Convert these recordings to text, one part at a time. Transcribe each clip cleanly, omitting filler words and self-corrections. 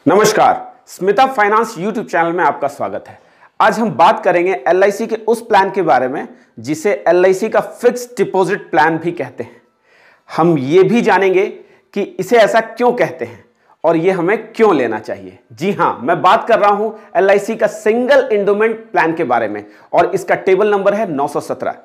नमस्कार, Smita finance YouTube channel में आपका स्वागत है। आज हम बात करेंगे एलआईसी के उस प्लान के बारे में जिसे एलआईसी का फिक्स्ड डिपॉजिट प्लान भी कहते हैं। हम ये भी जानेंगे कि इसे ऐसा क्यों कहते हैं और ये हमें क्यों लेना चाहिए। जी हां, मैं बात कर रहा हूं एलआईसी का सिंगल एंडोमेंट प्लान के बारे में और इसका टेबल नंबर है 917।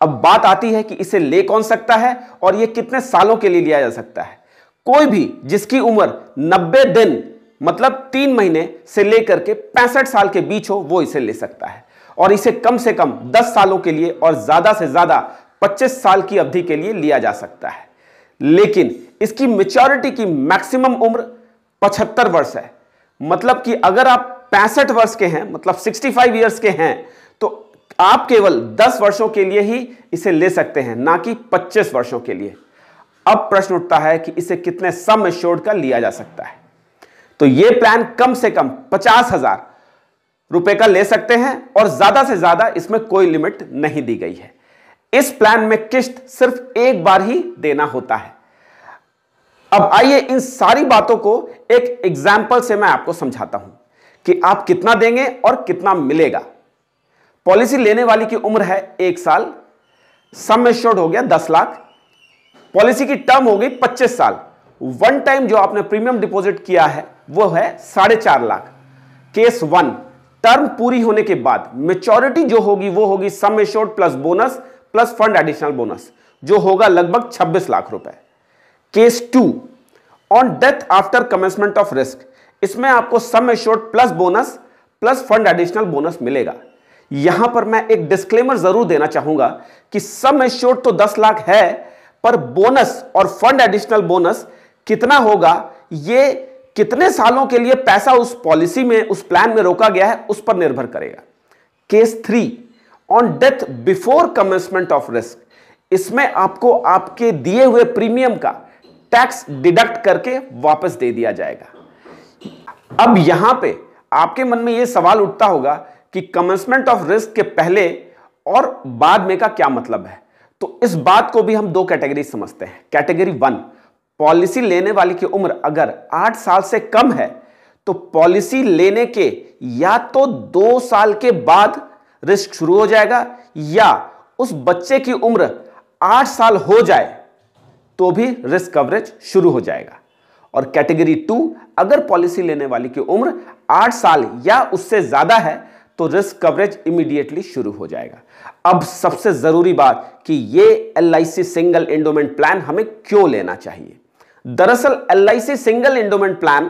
अब बात आती है कि इसे ले कौन सकता है और यह कितने सालों के लिए लिया जा सकता है। कोई भी जिसकी उम्र 90 दिन मतलब 3 महीने से लेकर के 65 साल के बीच हो वो इसे ले सकता है और इसे कम से कम 10 सालों के लिए और ज्यादा से ज्यादा 25 साल की अवधि के लिए लिया जा सकता है। लेकिन इसकी मैच्योरिटी की मैक्सिमम उम्र 75 वर्ष है। मतलब कि अगर आप 65 वर्ष के हैं, मतलब 65 ईयर्स के हैं, तो आप केवल 10 वर्षों के लिए ही इसे ले सकते हैं, ना कि 25 वर्षों के लिए। अब प्रश्न उठता है कि इसे कितने सम एश्योर्ड का लिया जा सकता है। तो यह प्लान कम से कम 50,000 रुपए का ले सकते हैं और ज्यादा से ज्यादा इसमें कोई लिमिट नहीं दी गई है। इस प्लान में किस्त सिर्फ एक बार ही देना होता है। अब आइए इन सारी बातों को एक एग्जाम्पल से मैं आपको समझाता हूं कि आप कितना देंगे और कितना मिलेगा। पॉलिसी लेने वाली की उम्र है 1 साल, सम एश्योर्ड हो गया 10 लाख, पॉलिसी की टर्म हो गई 25 साल, वन टाइम जो आपने प्रीमियम डिपॉजिट किया है वो है 4.5 लाख। केस 1, टर्म पूरी होने के बाद मैच्योरिटी जो होगी वो होगी sum assured plus bonus plus fund additional bonus, जो होगा लगभग 26 लाख रुपए। Case 2, on death after commencement of risk, इसमें आपको sum assured plus bonus plus fund additional bonus मिलेगा। यहां पर मैं एक डिस्क्लेमर जरूर देना चाहूंगा कि सम एश्योर्ड तो 10 लाख है, पर बोनस और फंड एडिशनल बोनस कितना होगा, ये कितने सालों के लिए पैसा उस पॉलिसी में, उस प्लान में रोका गया है, उस पर निर्भर करेगा। Case 3, on death before commencement of risk, इसमें आपको आपके दिए हुए प्रीमियम का टैक्स डिडक्ट करके वापस दे दिया जाएगा। अब यहां पे आपके मन में यह सवाल उठता होगा कि कमेंसमेंट ऑफ रिस्क के पहले और बाद में का क्या मतलब है। तो इस बात को भी हम 2 कैटेगरी समझते हैं। कैटेगरी 1, पॉलिसी लेने वाली की उम्र अगर 8 साल से कम है तो पॉलिसी लेने के या तो 2 साल के बाद रिस्क शुरू हो जाएगा, या उस बच्चे की उम्र 8 साल हो जाए तो भी रिस्क कवरेज शुरू हो जाएगा। और कैटेगरी 2, अगर पॉलिसी लेने वाली की उम्र 8 साल या उससे ज्यादा है तो रिस्क कवरेज इमीडिएटली शुरू हो जाएगा। अब सबसे जरूरी बात कि ये एलआईसी सिंगल एंडोमेंट प्लान हमें क्यों लेना चाहिए। दरअसल LIC single endowment plan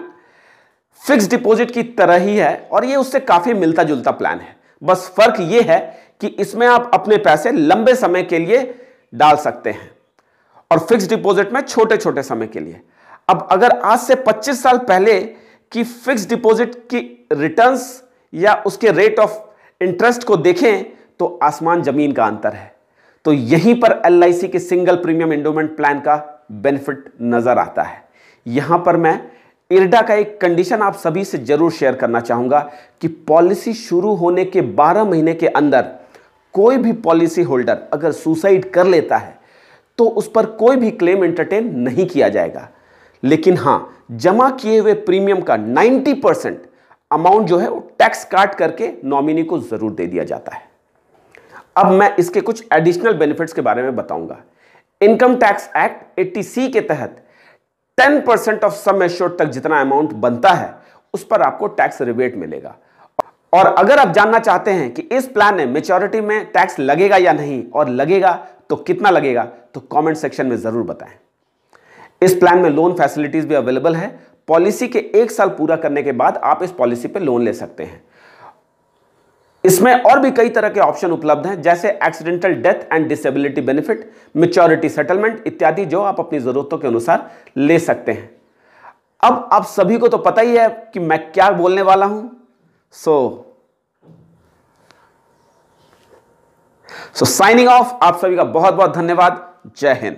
fixed deposit की तरह ही है और ये उससे काफी मिलता जुलता प्लान है। बस फर्क ये है कि इसमें आप अपने पैसे लंबे समय के लिए डाल सकते हैं और फिक्स्ड डिपॉजिट में छोटे छोटे समय के लिए। अब अगर आज से 25 साल पहले की फिक्स्ड डिपॉजिट की रिटर्न्स या उसके रेट ऑफ इंटरेस्ट को देखें तो आसमान जमीन का अंतर है। तो यहीं पर एलआईसी के सिंगल प्रीमियम एंडोमेंट प्लान का बेनिफिट नजर आता है। यहां पर मैं इरडा का एक कंडीशन आप सभी से जरूर शेयर करना चाहूंगा कि पॉलिसी शुरू होने के 12 महीने के अंदर कोई भी पॉलिसी होल्डर अगर सुसाइड कर लेता है तो उस पर कोई भी क्लेम एंटरटेन नहीं किया जाएगा। लेकिन हां, जमा किए हुए प्रीमियम का 90% अमाउंट जो है वो टैक्स काट करके नॉमिनी को जरूर दे दिया जाता है। अब मैं इसके कुछ एडिशनल बेनिफिट्स के बारे में बताऊंगा। इनकम टैक्स एक्ट 80C के तहत 10% ऑफ सम एश्योर्ड तक जितना अमाउंट बनता है उस पर आपको टैक्स रिबेट मिलेगा। और अगर आप जानना चाहते हैं कि इस प्लान में मैच्योरिटी में टैक्स लगेगा या नहीं और लगेगा तो कितना लगेगा, तो कमेंट सेक्शन में जरूर बताएं। इस प्लान में लोन फैसिलिटीज भी अवेलेबल है। पॉलिसी के 1 साल पूरा करने के बाद आप इस पॉलिसी पे लोन ले सकते हैं। इसमें और भी कई तरह के ऑप्शन उपलब्ध हैं, जैसे accidental death and disability benefit, maturity settlement इत्यादि, जो आप अपनी जरूरतों के अनुसार ले सकते हैं। अब आप सभी को तो पता ही है कि मैं क्या बोलने वाला हूं। सो साइनिंग ऑफ। आप सभी का बहुत बहुत धन्यवाद। जय हिंद।